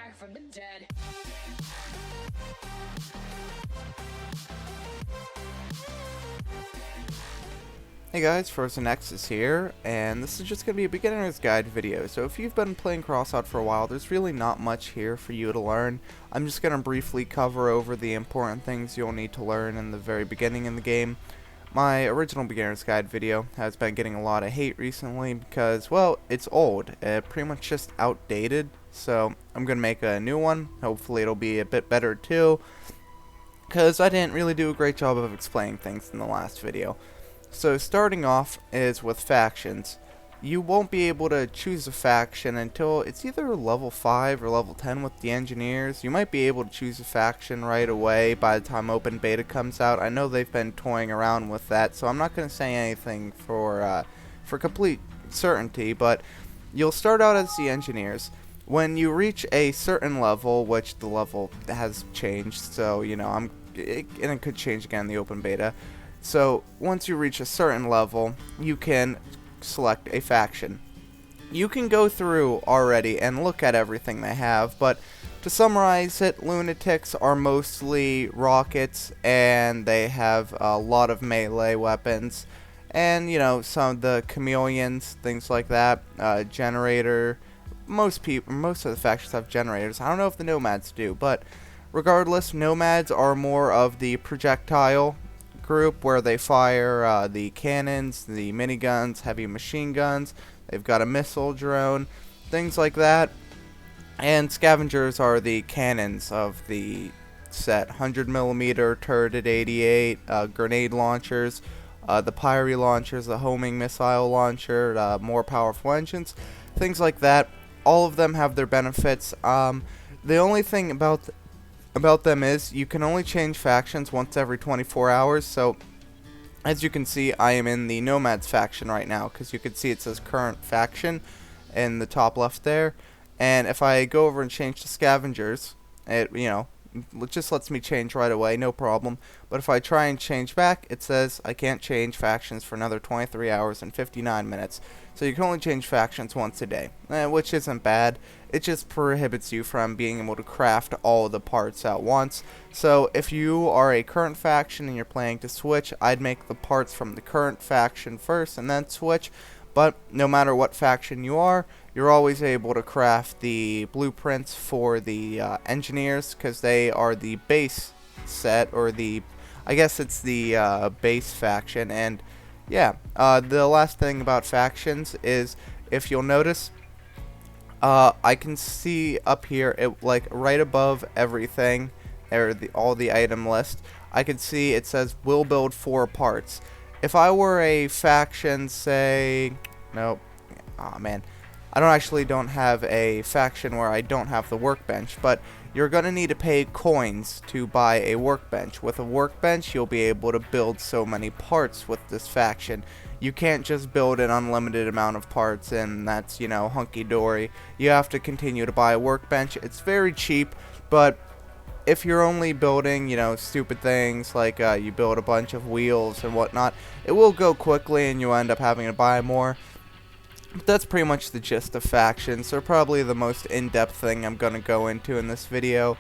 back from the dead. Hey guys, Frozen X is here, and this is just going to be a beginner's guide video. So if you've been playing Crossout for a while, there's really not much here for you to learn. I'm just going to briefly cover over the important things you'll need to learn in the very beginning in the game. My original beginner's guide video has been getting a lot of hate recently because, well, it's old. Pretty much just outdated. So I'm going to make a new one. Hopefully it'll be a bit better too, because I didn't really do a great job of explaining things in the last video. So starting off is with factions. You won't be able to choose a faction until it's either level 5 or level 10 with the engineers. You might be able to choose a faction right away by the time open beta comes out. I know they've been toying around with that, so I'm not going to say anything for complete certainty, but you'll start out as the engineers. When you reach a certain level, which the level has changed, so you know, and it could change again in the open beta. So once you reach a certain level, you can select a faction. You can go through already and look at everything they have, but to summarize it, lunatics are mostly rockets, and they have a lot of melee weapons, and you know, some of the chameleons, things like that. Generator. Most of the factions have generators. I don't know if the nomads do, but regardless, nomads are more of the projectile group where they fire the cannons, the miniguns, heavy machine guns. They've got a missile drone, things like that. And scavengers are the cannons of the set: 100mm turreted 88, grenade launchers, the Pyre launchers, the homing missile launcher, more powerful engines, things like that. All of them have their benefits. The only thing about them is you can only change factions once every 24 hours. So as you can see, I am in the Nomads faction right now, because you can see it says current faction in the top left there. And if I go over and change to Scavengers, it just lets me change right away, no problem. But if I try and change back, it says I can't change factions for another 23 hours and 59 minutes. So you can only change factions once a day, which isn't bad. It just prohibits you from being able to craft all of the parts at once. So if you are a current faction and you're planning to switch, I'd make the parts from the current faction first and then switch. But no matter what faction you are, you're always able to craft the blueprints for the engineers, because they are the base set, or I guess it's the base faction. And yeah, the last thing about factions is, if you'll notice, I can see up here, like right above everything, or all the item list, I can see it says will build 4 parts. If I were a faction, say, nope, aw man, I don't have a faction where I don't have the workbench, but you're going to need to pay coins to buy a workbench. With a workbench, you'll be able to build so many parts with this faction. You can't just build an unlimited amount of parts and that's, you know, hunky-dory. You have to continue to buy a workbench. It's very cheap, but if you're only building, you know, stupid things like you build a bunch of wheels and whatnot, it will go quickly and you'll end up having to buy more. But that's pretty much the gist of factions. They're probably the most in-depth thing I'm going to go into in this video.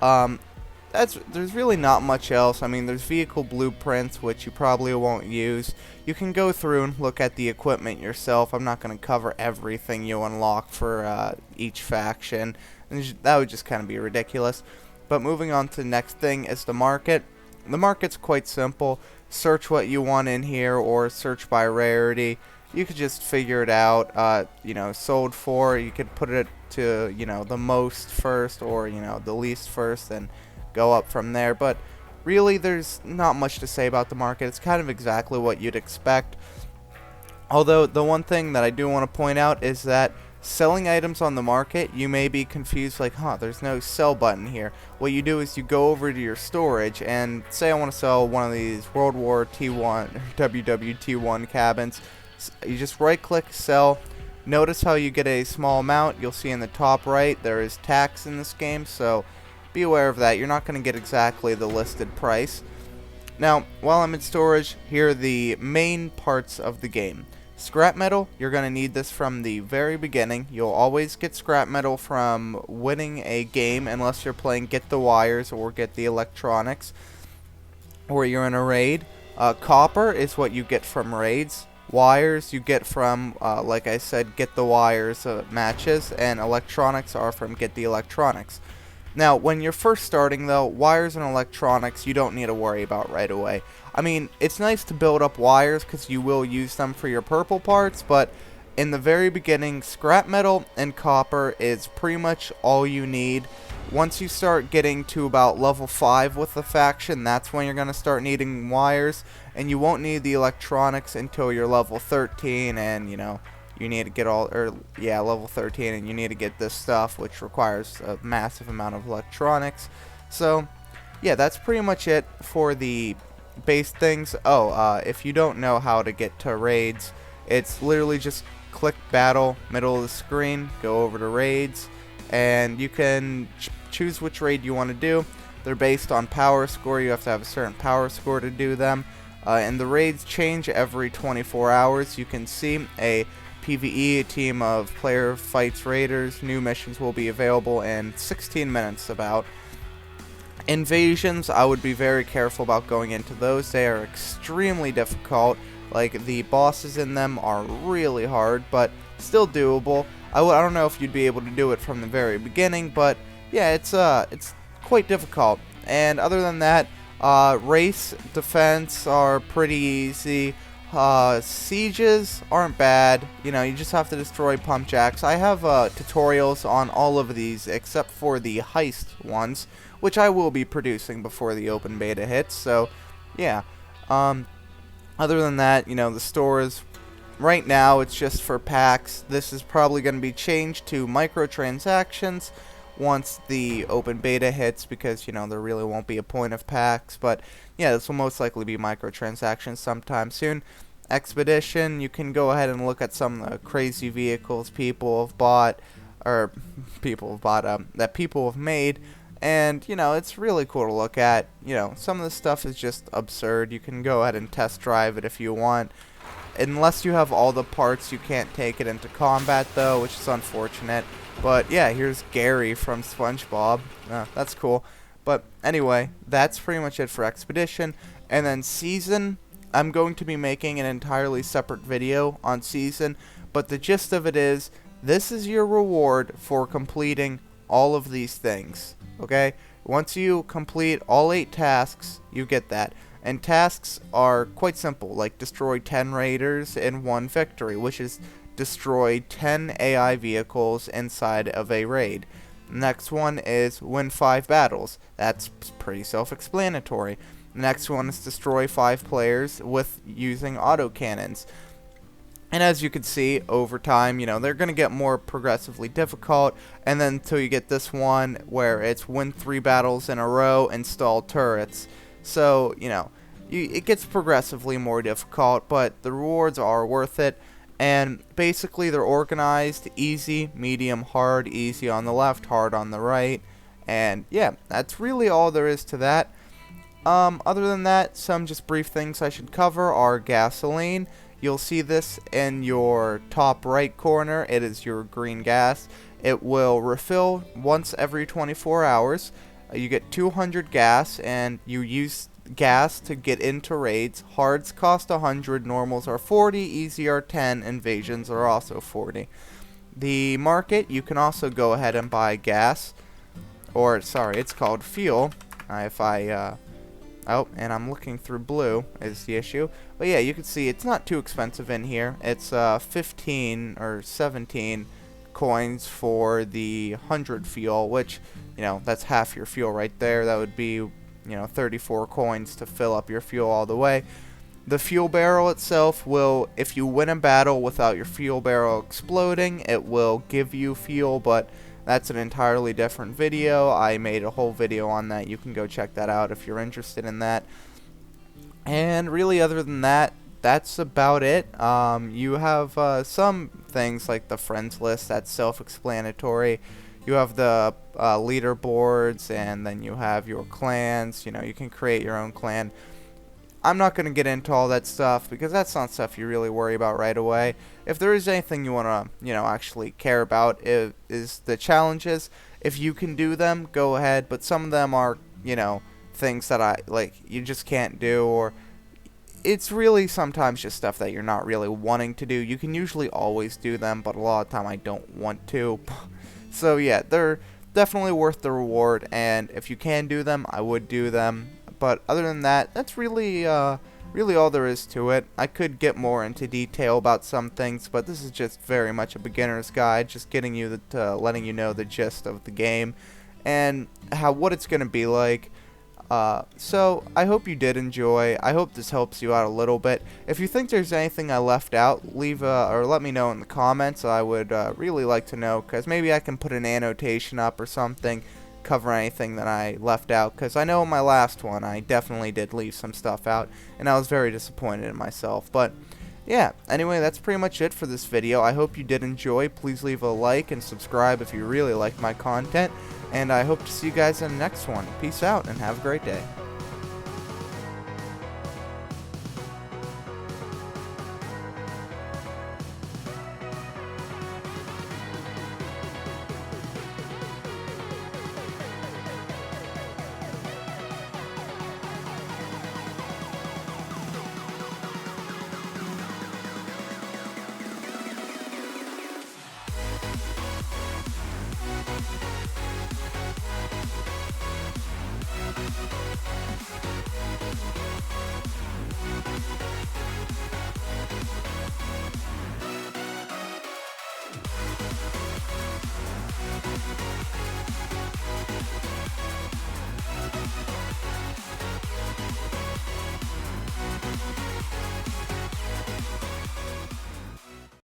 There's really not much else. I mean, there's vehicle blueprints, which you probably won't use. You can go through and look at the equipment yourself. I'm not going to cover everything you unlock for each faction. That would just kind of be ridiculous. But moving on to the next thing is the market. The market's quite simple. Search what you want in here, or search by rarity. You could just figure it out. You know, sold for, you could put it to, you know, the most first, or, you know, the least first, and go up from there. But really, there's not much to say about the market. It's kind of exactly what you'd expect. Although, the one thing that I do want to point out is that selling items on the market, you may be confused, like, there's no sell button here. What you do is you go over to your storage, and say I want to sell one of these World War T1 or WWT1 cabins. You just right click sell. Notice how you get a small amount. You'll see in the top right there is tax in this game, so be aware of that. You're not going to get exactly the listed price. Now, while I'm in storage, here are the main parts of the game. Scrap metal, you're going to need this from the very beginning. You'll always get scrap metal from winning a game unless you're playing Get the Wires or Get the Electronics, or you're in a raid. Copper is what you get from raids. Wires you get from, like I said, Get the Wires matches, and electronics are from Get the Electronics. Now, when you're first starting, though, wires and electronics you don't need to worry about right away. I mean, it's nice to build up wires because you will use them for your purple parts, but in the very beginning, scrap metal and copper is pretty much all you need. Once you start getting to about level 5 with the faction, that's when you're going to start needing wires, and you won't need the electronics until you're level 13, and, you know, you need to get level 13, and you need to get this stuff, which requires a massive amount of electronics. So, yeah, that's pretty much it for the base things. If you don't know how to get to raids, it's literally just click battle, middle of the screen, go over to raids, and you can choose which raid you want to do. They're based on power score. You have to have a certain power score to do them. And the raids change every 24 hours. You can see a PvE, a team of player fights raiders. New missions will be available in 16 minutes about. Invasions, I would be very careful about going into those. They are extremely difficult. Like, the bosses in them are really hard, but still doable. I don't know if you'd be able to do it from the very beginning, but yeah, it's quite difficult. And other than that, race defense are pretty easy. Sieges aren't bad. You know, you just have to destroy pump jacks. I have tutorials on all of these except for the heist ones, which I will be producing before the open beta hits. So, yeah. Other than that, you know, the stores, right now it's just for packs. This is probably going to be changed to microtransactions once the open beta hits, because, you know, there really won't be a point of packs. But yeah, this will most likely be microtransactions sometime soon. Expedition, you can go ahead and look at some of the crazy vehicles people have bought, that people have made, and, you know, it's really cool to look at. You know, some of the stuff is just absurd. You can go ahead and test drive it if you want. Unless you have all the parts, you can't take it into combat, though, which is unfortunate. But yeah, here's Gary from SpongeBob. That's cool. But anyway, that's pretty much it for Expedition. And then Season, I'm going to be making an entirely separate video on Season. But the gist of it is, this is your reward for completing all of these things. Okay? Once you complete all 8 tasks, you get that. And tasks are quite simple, like destroy 10 raiders in 1 victory, which is destroy 10 AI vehicles inside of a raid. Next one is win 5 battles. That's pretty self-explanatory. Next one is destroy 5 players with using autocannons. And as you can see, over time, you know, they're going to get more progressively difficult, and then until you get this one where it's win 3 battles in a row, install turrets. So, you know, it gets progressively more difficult, but the rewards are worth it. And basically they're organized: easy, medium, hard. Easy on the left, hard on the right. And yeah, that's really all there is to that. Other than that, some just brief things I should cover are gasoline. You'll see this in your top right corner. It is your green gas. It will refill once every 24 hours. You get 200 gas, and you use gas to get into raids. Hards cost 100, normals are 40, easy are 10, invasions are also 40. The market, you can also go ahead and buy gas, or sorry, it's called fuel. And I'm looking through blue is the issue. But yeah, you can see it's not too expensive in here. It's 15 or 17 coins for the 100 fuel, which, you know, that's half your fuel right there. That would be, you know, 34 coins to fill up your fuel all the way. The fuel barrel itself will, if you win a battle without your fuel barrel exploding, it will give you fuel, but that's an entirely different video. I made a whole video on that. You can go check that out if you're interested in that. And really, other than that, that's about it. You have some things like the friends list. That's self-explanatory. You have the leaderboards, and then you have your clans. You know, you can create your own clan. I'm not going to get into all that stuff because that's not stuff you really worry about right away. If there is anything you want to, actually care about, is the challenges. If you can do them, go ahead, but some of them are, things that you just can't do, or it's really sometimes just stuff that you're not really wanting to do. You can usually always do them, but a lot of the time I don't want to. So yeah, they're definitely worth the reward, and if you can do them, I would do them. But other than that, that's really all there is to it. I could get more into detail about some things, but this is just very much a beginner's guide, just getting you letting you know the gist of the game and what it's going to be like. So I hope you did enjoy. I hope this helps you out a little bit. If you think there's anything I left out, leave or let me know in the comments. I would really like to know, because maybe I can put an annotation up or something, cover anything that I left out, because I know in my last one I definitely did leave some stuff out, and I was very disappointed in myself. But yeah, anyway, that's pretty much it for this video. I hope you did enjoy. Please leave a like and subscribe if you really like my content, and I hope to see you guys in the next one. Peace out and have a great day.